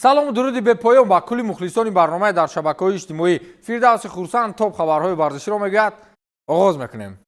салому дуруди бепоён ба кулли мухлисони барномаи дар шабакаҳои иҷтимоӣ. Фирдавси хурсанд топ хабарҳои варзиширо мегӯяд. оғоз мекунем.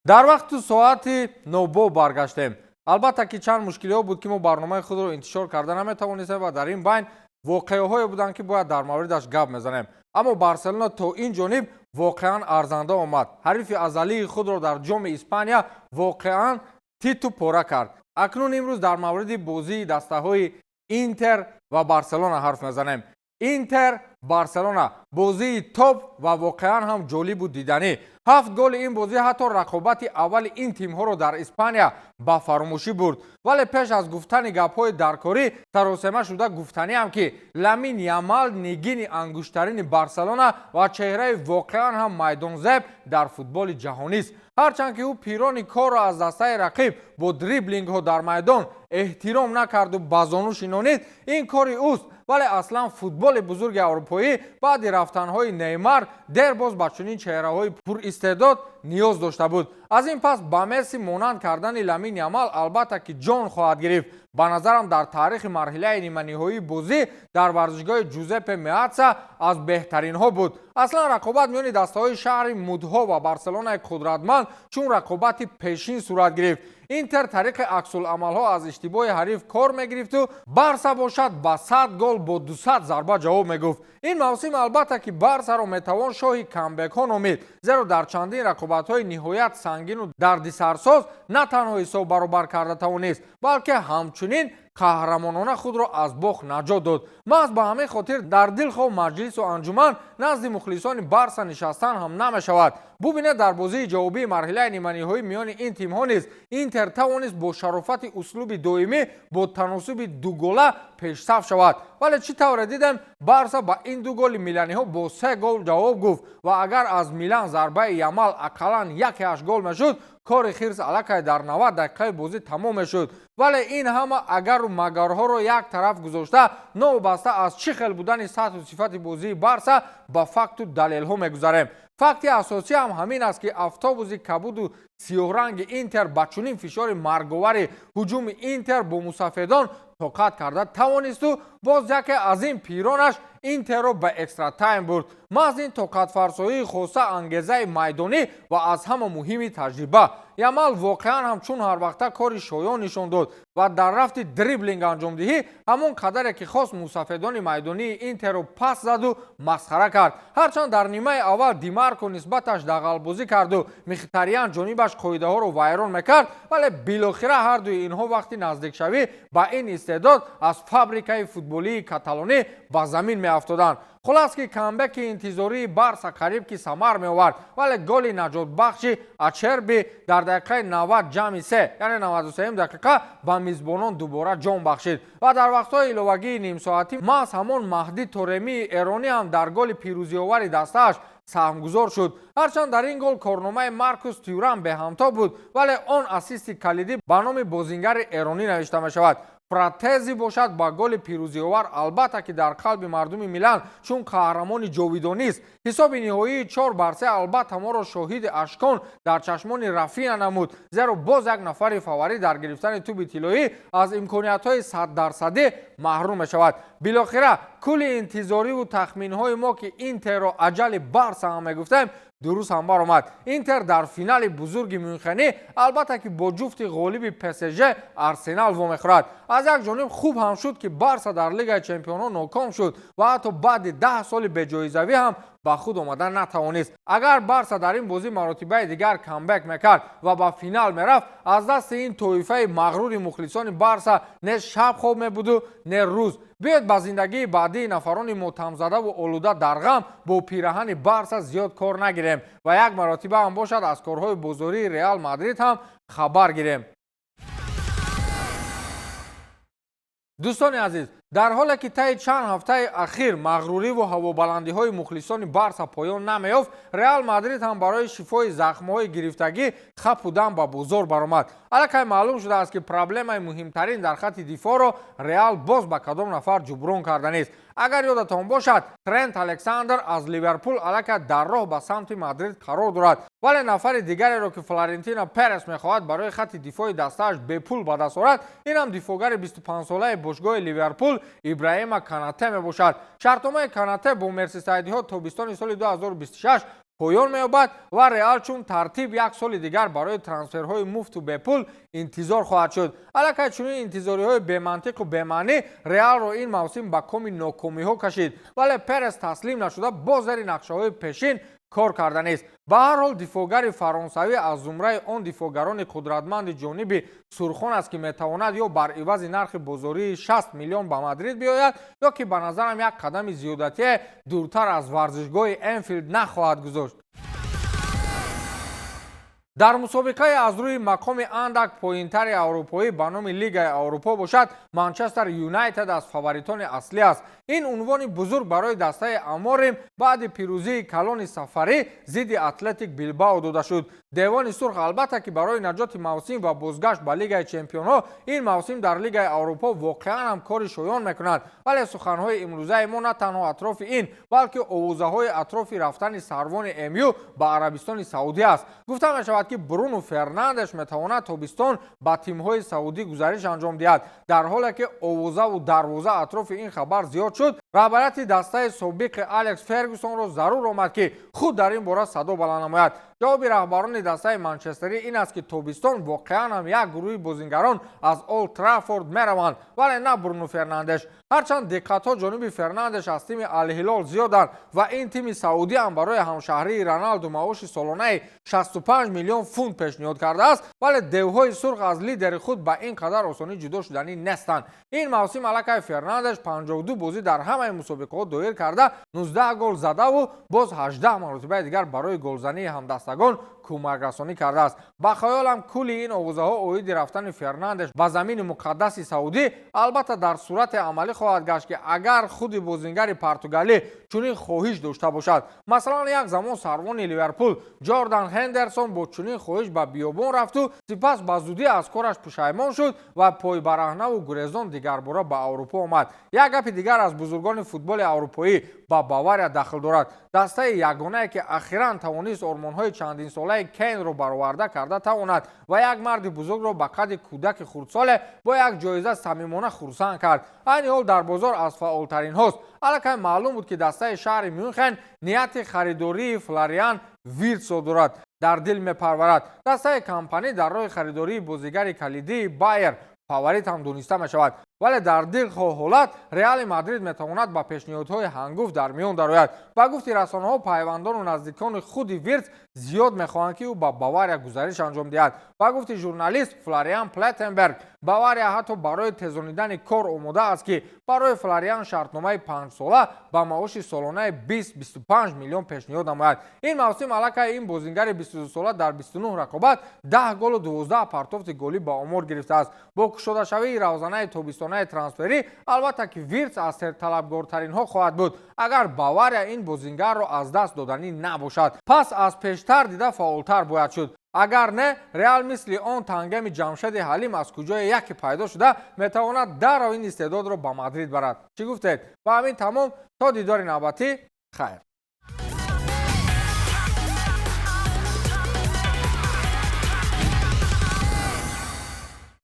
дар вақту соати 9 баргаштем. албатта ки чанд мушкилиҳо буд ки мо барномаи худро интишор карда наметавонистем ва дар ин байн воқеаҳое буданд ки бояд дар мавридаш гап мезанем. аммо барселона то ин ҷониб воқеан арзанда омад. ҳарифи азалии худро дар ҷоми Испания воқеан титу пора кард. акнун имрӯз дар мавриди бозии дастаҳои Интер ва Барселона ҳарф мезанем. Интер Барселона бозии топ ва воқеан ҳам ҷолибу диданӣ. 7 голи ин бозӣ ҳатто рақобати аввали ин тимҳоро дар Испания ба фаромӯшӣ бурд. вале пеш аз гуфтани гапҳои даркорӣ саросема шуда гуфтаниам ки Ламин Ямал нигини ангуштарини Барселона ва чеҳраи воқеан ҳам майдонзеб дар футболи ҷаҳонист. ҳарчанд ки ӯ пирони корро аз дастаи рақиб бо дриблингҳо дар майдон эҳтиром накарду ба зону шинонид, ин кори ӯст. вале аслан футболи бузурги аврупоӣ баъди рафтанҳои Неймар дер боз ба чунин чеҳраҳои пуристеъдод ниёз дошта буд. аз ин пас ба Месси монанд кардани Ламин Ямал албатта ки ҷон хоҳад гирифт. ба назарам дар таърихи марҳилаи ниманиҳоии бозӣ дар варзишгоҳи Ҷузеппе Меатса аз беҳтаринҳо буд. аслан рақобат миёни дастаҳои шаҳри мудҳо ва Барселонаи қудратманд чун рақобати пешин сурат гирифт. Интер тариқи аксуламалҳо аз иштибоҳи ҳариф кор мегирифту Барса бошад ба 100 гол бо 200 зарба ҷавоб мегуфт. ин мавсим албатта ки Барсаро метавон шоҳи камбекҳо номид, зеро дар чандин рақобатҳои ниҳоят сангину дардисарсоз на танҳо ҳисоб баробар карда тавонист, балки ҳамчунин қаҳрамонона худро аз бох наҷот дод. маҳз ба ҳамин хотир дар дилхоҳ маҷлису анҷуман назди мухлисони Барса нишастан ҳам намешавад. бубинед дар бозии ҷавобии марҳилаи ниманиҳои миёни ин тимҳо низ Интер тавонист бо шарофати услуби доимӣ бо таносуби дугола пешсаф шавад. вале чӣ тавре дидем Барса ба ин ду голи миланиҳо бо 3 гол ҷавоб гуфт ва агар аз Милан зарбаи Ямал ақаллан 1-8 гол мешуд, кори хирс аллакай дар 90 дақиқаи бозӣ тамом мешуд. вале ин ҳама агару магарҳоро як тараф гузошта, новобаста аз чӣ хел будани сатҳу сифати бозии Барса ба факту далелҳо мегузарем. факти асосӣ ҳам ҳамин аст ки автобуси кабуду сиёҳранги Интер ба чунин фишори марговари ҳуҷуми Интер бо мусафедон тоқат карда тавонисту боз яке аз ин пиронаш Интерро ба экстра тайм бурд. маҳз ин тоқатфарсоии хоса ангезаи майдонӣ ва аз ҳама муҳими таҷриба. Ямал воқеан ҳам чун ҳарвақта кори шоён нишон дод ва дар рафти дриблинг анҷомдиҳӣ ҳамон қадаре ки хост мусафедони майдонии Интерро пас заду масхара кард. ҳарчанд дар нимаи аввал Димарко нисбаташ дағалбозӣ карду Михтариян ҷонибаш қоидаҳоро вайрон мекард, вале билохира ҳардуи инҳо вақти наздикшавӣ ба ин истеъдод аз фабрикаи футболии каталонӣ ба замин меафтоданд. хулас ки камбеки интизории Барса қариб ки самар меовард, вале голи наҷотбахши Ачерби дар дақиқаи 90 ҷамъи 3 яъне 93 дақиқа ба мизбонон дубора ҷон бахшид ва дар вақтҳои иловагии нимсоатӣ маҳз ҳамон Маҳдӣ Торемии эронӣ ҳам дар голи пирӯзиовари дастааш саҳмгузор шуд. ҳарчанд дар ин гол корномаи Маркус Тюрам беҳамто буд, вале он ассисти калидӣ ба номи бозингари эронӣ навишта мешавад. Фратези бошад ба голи пирӯзиовар, албатта ки дар қалби мардуми Милан чун қаҳрамони ҷовидонист. ҳисоби ниҳоии 4-3 албатта моро шоҳиди ашкон дар чашмони Рафина намуд, зеро боз як нафари фаворит дар гирифтани туби тиллоӣ аз имкониятҳои 100% маҳрум мешавад. билохира кулли интизориву тахминҳои мо ки Интерро аҷали Барса ҳам мегуфтем дуруст ҳам баромад. Интер дар финали бузурги Мюнхенӣ албатта ки бо ҷуфти ғолиби ПСЖ Арсенал вомехӯрад. аз як ҷониб хуб ҳам шуд ки Барса дар Лигаи Чемпионҳо ноком шуд ва ҳатто баъди 10 соли беҷоизавӣ ҳам ба худ омадан натавонист. агар Барса дар ин бозӣ маротибаи дигар камбек мекард ва ба финал мерафт, аз дасти ин тоифаи мағрури мухлисони Барса не шаб хоб мебуду не рӯз. биёед ба зиндагии баъдии нафарони мотамзадаву олуда дар ғам бо пираҳани Барса зиёд кор нагирем ва як маротиба ҳам бошад аз корҳои бозории Реал Мадрид ҳам хабар гирем. дӯстони азиз, дар ҳоле ки таи чанд ҳафтаи ахир мағруриву ҳавобаландиҳои мухлисони барса поён намеёфт, реал мадрид ҳам барои шифои захмҳои гирифтагӣ хапу дам ба бозор баромад. аллакай маълум шудааст ки проблемаи муҳимтарин дар хатти дифоъро реал боз ба кадом нафар ҷуброн карда нест. агар ёдатон бошад, Трент Александр аз ливерпул аллакай дар роҳ ба самти мадрид қарор дорад, вале нафари дигареро ки Флорентино Перес мехоҳад барои хатти дифоъи дастааш бепул ба даст орад, ин ҳам дифоъгари 25-солаи бошгоҳи ливерпул Ибраҳима Канате мебошад. шартномаи Канате бо мерсисайдиҳо тобистони соли 2026 поён меёбад ва реал чун тартиб як соли дигар барои трансферҳои муфту бепул интизор хоҳад шуд. аллакай чунин интизориҳои бемантиқу бемаънӣ реалро ин мавсим ба коми нокомиҳо кашид, вале Перес таслим нашуда бо зери нақшаҳои пешин кор карда нест. ба ҳар ҳол дифоъгари фаронсавӣ аз зумраи он дифоъгарони қудратманди ҷониби сурхон аст ки метавонад ё бар ивази нархи бозории 60 миллион ба мадрид биёяд, ё ки ба назарам як қадами зиёдатие дуртар аз варзишгоҳи Энфилд нахоҳад гузошт. дар мусобиқаи аз рӯи мақоми андак поинтари аврупоӣ ба номи Лигаи Аврупо бошад, Манчестер Юнайтед аз фаворитони аслӣ аст. ин унвони бузург барои дастаи Аморим баъди пирӯзии калони сафарӣ зидди Атлетик Билбао дода шуд. девони сурх албатта ки барои наҷоти мавсим ва бозгашт ба Лигаи Чемпионҳо ин мавсим дар Лигаи Аврупо воқеан ҳам кори шоён мекунад, вале суханҳои имрӯзаи мо на танҳо атрофи ин, балки овозаҳои атрофи рафтани сарвони МЮ ба Арабистони Саудӣ аст. гуфта мешавад ки Бруно Фернандеш метавонад тобистон ба тимҳои саудӣ гузариш анҷом диҳад. дар ҳоле ки овозаву дарвоза атрофи ин хабар зиёд шуд, раҳбарияти дастаи собиқи Алекс Фергюсонро зарур омад ки худ дар ин бора садо баланд намояд. ҷавоби раҳбарони дастаи манчестерӣ ин аст ки тобистон воқеан ҳам як гурӯҳи бозингарон аз Олд Траффорд мераванд, вале на Бруно Фернандеш. ҳарчанд диққатҳо ҷониби Фернандеш аз тими Ал-Ҳилол зиёданд ва ин тими саудӣ ҳам барои ҳамшаҳрии Роналду маоши солонаи 65 миллион фунт пешниҳод кардааст, вале девҳои сурх аз лидери худ ба ин қадар осонӣ ҷудо шуданӣ нестанд. ин мавсим аллакай Фернандеш 52 бозӣ дар ҳамаи мусобиқаҳо доир карда 19 гол задаву боз 18 маротибаи дигар барои голзании ҳамдастагон кӯмакрасонӣ кардааст. ба хаёлам кулли ин овозаҳо оиди рафтани Фернандеш ба замини муқаддаси Саудӣ албатта дар сурати амалӣ хоҳад гашт ки агар худи бозингари португалӣ чунин хоҳиш дошта бошад. масалан як замон сарвони Ливерпул Ҷордан Хендерсон бо чунин хоҳиш ба биёбон рафту сипас ба зудӣ аз кораш пушаймон шуд ва пойбараҳнаву гурезон дигарбора ба Аврупо омад. як гапи дигар аз бузургони футболи аврупоӣ ба Бавария дахл дорад. дастаи ягонае ки ахиран тавонист ормонҳои чандинсолаи Кейнро бароварда карда тавонад ва як марди бузургро ба қадди кӯдаки хурдсоле бо як ҷоиза самимона хурсанд кард. айни ҳол дар бозор аз фаъолтаринҳост. аллакай маълум буд ки дастаи шаҳри Мюнхен нияти харидории Флориан Виртсро дорад, дар дил мепарварад. дастаи компанӣ дар роҳи харидории бозигари калидии Байер фаворит ҳам дониста мешавад, вале дар дилхоҳ ҳолат Реали Мадрид метавонад ба пешниҳодҳои ҳангуфт дар миён дарояд. ба гуфти расонаҳо пайвандону наздикони худи Виртс зиёд мехоҳанд ки ӯ ба Бавария гузариш анҷом диҳад. ба гуфти журналист Флориан Плеттенберг, Бавария ҳатто барои тезонидани кор омода аст ки барои Флориан шартномаи 5-сола ба маоши солонаи 20-25 миллион пешниҳод намояд. ин мавсим аллакай ин бозингари 22-сола дар 29 рақобат 10 голу 12 партофти голӣ ба омор гирифтааст. бо кушодашавии равзанаи тобистонаи трансферӣ албатта ки Виртс аз серталабгортаринҳо хоҳад буд, агар Бавария ин бозингарро аз даст доданӣ набошад. пас аз пештар дида фаъолтар бояд шуд. агар не, Реал мисли он тангеми Ҷамшеди Ҳалим аз куҷои яке пайдо шуда метавонад дарров ин истеъдодро ба Мадрид барад. чӣ гуфтед? ба ҳамин тамом, то дидори навбатӣ, хайр.